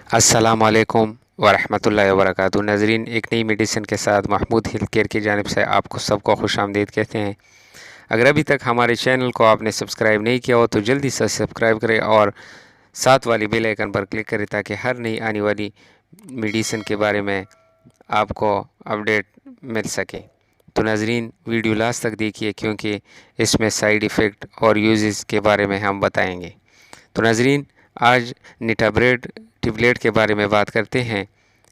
अस्सलामुअलैकुम वरहमतुल्लाहि वबरकातुहू। नाज़रीन, एक नई मेडिसिन के साथ महमूद हेल्थ केयर की जानिब से आपको सबको खुशामदीद कहते हैं। अगर अभी तक हमारे चैनल को आपने सब्सक्राइब नहीं किया हो तो जल्दी से सब्सक्राइब करें और साथ वाली बेल आइकन पर क्लिक करें ताकि हर नई आने वाली मेडिसिन के बारे में आपको अपडेट मिल सके। तो नाज़रीन, वीडियो लास्ट तक देखिए क्योंकि इसमें साइड इफ़ेक्ट और यूजेस के बारे में हम बताएंगे। तो नाज़रीन, आज निटाब्रेड टेबलेट के बारे में बात करते हैं।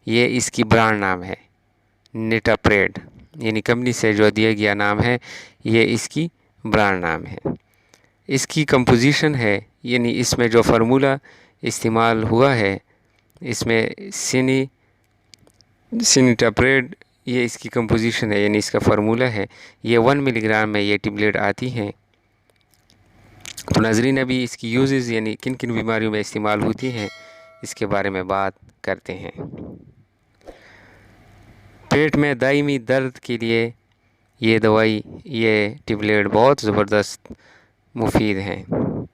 ये इसकी ब्रांड नाम है निटाप्रेड, यानी कंपनी से जो दिया गया नाम है, ये इसकी ब्रांड नाम है। इसकी कंपोजिशन है, यानी इसमें जो फार्मूला इस्तेमाल हुआ है, इसमें निटाप्रेड, ये इसकी कंपोजिशन है, यानी इसका फार्मूला है। ये 1 मिलीग्राम में ये टेबलेट आती हैं। तो नाज़रीन, अभी इसकी यूजेस यानी किन किन बीमारियों में इस्तेमाल होती हैं, इसके बारे में बात करते हैं। पेट में दायमी दर्द के लिए ये दवाई, ये टेबलेट बहुत ज़बरदस्त मुफीद हैं।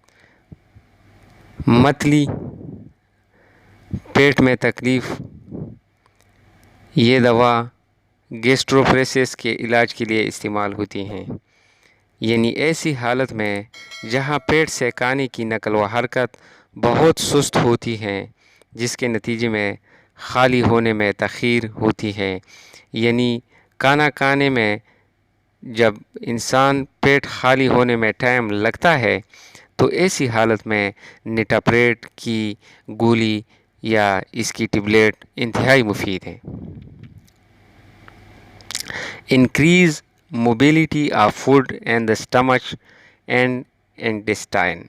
मतली, पेट में तकलीफ़, ये दवा गैस्ट्रोप्रेसिस के इलाज के लिए इस्तेमाल होती हैं, यानी ऐसी हालत में जहां पेट से खाने की नकल व हरकत बहुत सुस्त होती हैं, जिसके नतीजे में खाली होने में तख़ीर होती है। यानी खाना खाने में जब इंसान पेट खाली होने में टाइम लगता है तो ऐसी हालत में निटाप्रेड की गोली या इसकी टेबलेट इंतहाई मुफीद है। Increase mobility of food and the stomach and intestine,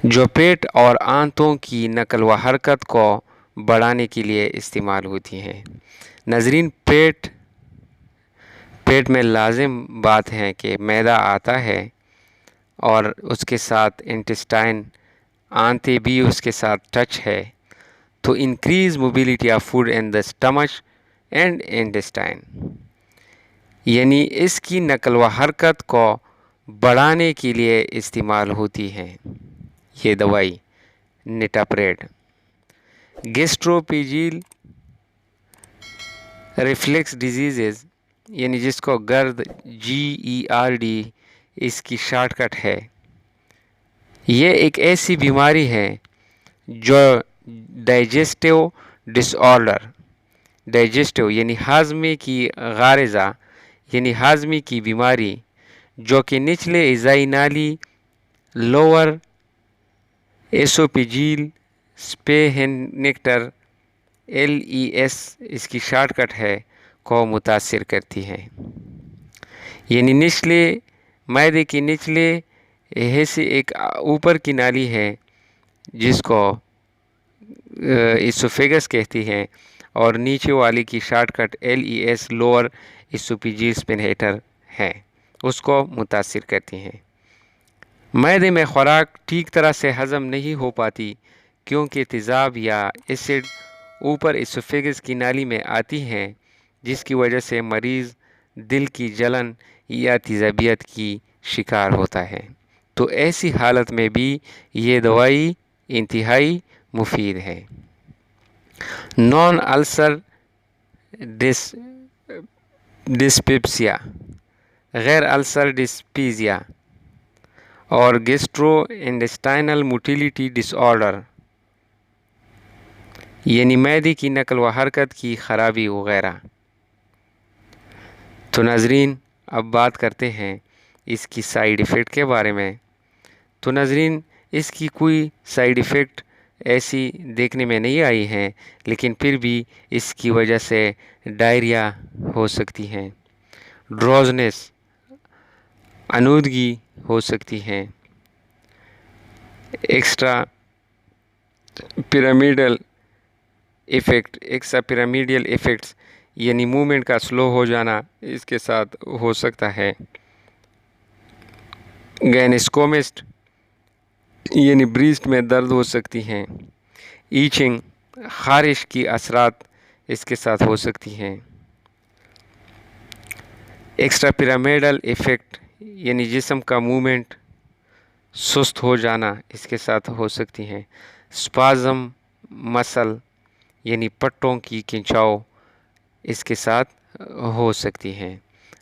जो पेट और आंतों की नकल व हरकत को बढ़ाने के लिए इस्तेमाल होती हैं। नाज़रीन, पेट में लाजिम बात है कि मैदा आता है और उसके साथ इंटेस्टाइन, आंतें भी उसके साथ टच है। तो increase mobility of food in the stomach and intestine, यानी इसकी नकल व हरकत को बढ़ाने के लिए इस्तेमाल होती है ये दवाई निटाप्रेड। गैस्ट्रोपेजियल रिफ्लेक्स डिजीज़, यानी जिसको गर्द GERD इसकी शॉर्टकट है, ये एक ऐसी बीमारी है जो डाइजेस्टिव डिसऑर्डर, डाइजेस्टिव यानी हाजमे की गारिज़ा, यानी हाजमे की बीमारी, जो कि निचले इज़ाई नाली, लोअर एसोपेजियल स्पेहेनेक्टर LES इसकी शॉर्टकट है, को मुतासिर करती है। यानी निचले मैदे की निचले हिस्से एक ऊपर की नाली है जिसको इसोफेगस कहती हैं, और नीचे वाली की शॉर्टकट LES लोअर एसोपेजियल स्पेहेनेक्टर है, उसको मुतासिर करती हैं। मैदे में खुराक ठीक तरह से हज़म नहीं हो पाती क्योंकि तेज़ाब या एसिड ऊपर इसोफेगस की नाली में आती हैं, जिसकी वजह से मरीज़ दिल की जलन या तेज़ाबियत की शिकार होता है। तो ऐसी हालत में भी ये दवाई इंतहाई मुफीद है। नॉन अल्सर डिस्पेप्सिया, गैर अल्सर डिस्पीजिया और गैस्ट्रो इंटेस्टाइनल मोटिलिटी डिसऑर्डर, यानी मैदे की नकल व हरकत की ख़राबी वगैरह। तो नाज़रीन, अब बात करते हैं इसकी साइड इफ़ेक्ट के बारे में। तो नाज़रीन, इसकी कोई साइड इफ़ेक्ट ऐसी देखने में नहीं आई हैं, लेकिन फिर भी इसकी वजह से डायरिया हो सकती हैं, ड्रोजनेस, आलूदगी हो सकती हैं, एक्स्ट्रा पिरामिडल इफ़ेक्ट्स यानी मूवमेंट का स्लो हो जाना इसके साथ हो सकता है। गैनिस्कोमिस्ट, यानी ब्रीस्ट में दर्द हो सकती हैं। ईचिंग, खारिश की असरात इसके साथ हो सकती हैं। एक्स्ट्रा पिरामिडल इफ़ेक्ट, यानी जिस्म का मूवमेंट سست ہو جانا اس کے ساتھ ہو سکتی ہیں، اسپازم مسل یعنی پٹوں کی کھنچاؤ اس کے ساتھ ہو سکتی ہیں۔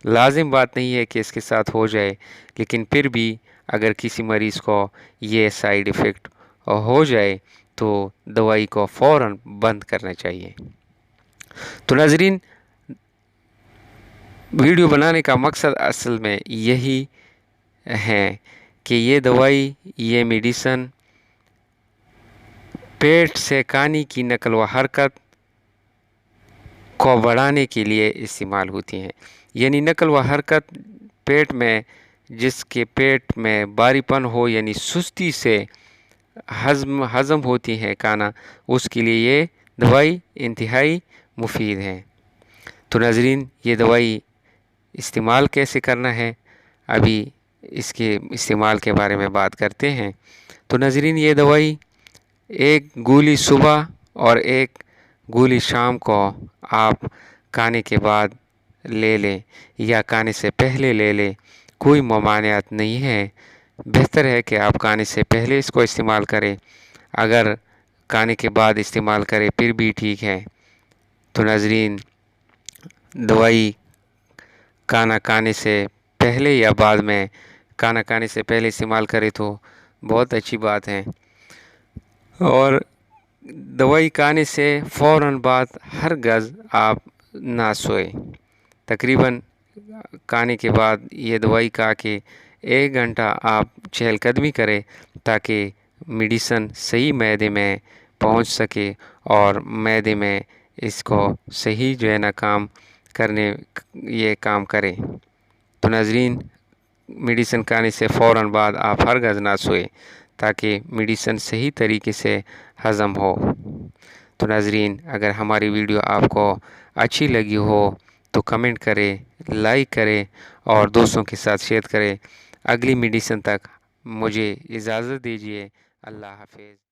لازم بات نہیں ہے کہ اس کے ساتھ ہو جائے، لیکن پھر بھی اگر کسی مریض کو یہ سائیڈ ایفیکٹ ہو جائے تو دوائی کو فوراً بند کرنا چاہیے۔ تو ناظرین، ویڈیو بنانے کا مقصد اصل میں یہی ہے کہ یہ دوائی، یہ میڈیسن پیٹ سے کانی کی نقل و حرکت کو بڑھانے کے لیے استعمال ہوتی ہیں۔ یعنی نقل و حرکت پیٹ میں، جس کے پیٹ میں باری پن ہو یعنی سستی سے ہضم ہوتی ہے کھانا، اس کے لیے یہ دوائی انتہائی مفید ہے۔ تو ناظرین، یہ دوائی استعمال کیسے کرنا ہے، ابھی اس کے استعمال کے بارے میں بات کرتے ہیں۔ تو ناظرین، یہ دوائی ایک گولی صبح اور ایک گولی شام کو آپ کھانے کے بعد لے لیں یا کھانے سے پہلے لے لیں، کوئی ممانعت نہیں ہے۔ بہتر ہے کہ آپ کھانے سے پہلے اس کو استعمال کریں، اگر کھانے کے بعد استعمال کریں پھر بھی ٹھیک ہے۔ تو ناظرین، دوائی کھانا کھانے سے پہلے یا بعد میں، کھانا کھانے سے پہلے استعمال کرے تو بہت اچھی بات ہے۔ اور دوائی کھانے سے فوراً بعد ہرگز آپ نہ سوئیں۔ تقریباً کھانے کے بعد یہ دوائی کھا کے 1 گھنٹہ آپ چہل قدمی کریں تاکہ میڈیسن صحیح معدے میں پہنچ سکے اور معدے میں اس کو صحیح جو ہے نا یہ کام کرے۔ تو ناظرین، میڈیسن کھانے سے فوراً بعد آپ ہرگز نہ سوئیں تاکہ میڈیسن صحیح طریقے سے ہضم ہو۔ تو ناظرین، اگر ہماری ویڈیو آپ کو اچھی لگی ہو تو کمنٹ کریں، لائک کریں اور دوستوں کے ساتھ شیئر کریں۔ اگلی میڈیسن تک مجھے اجازت دیجیے۔ اللہ حافظ۔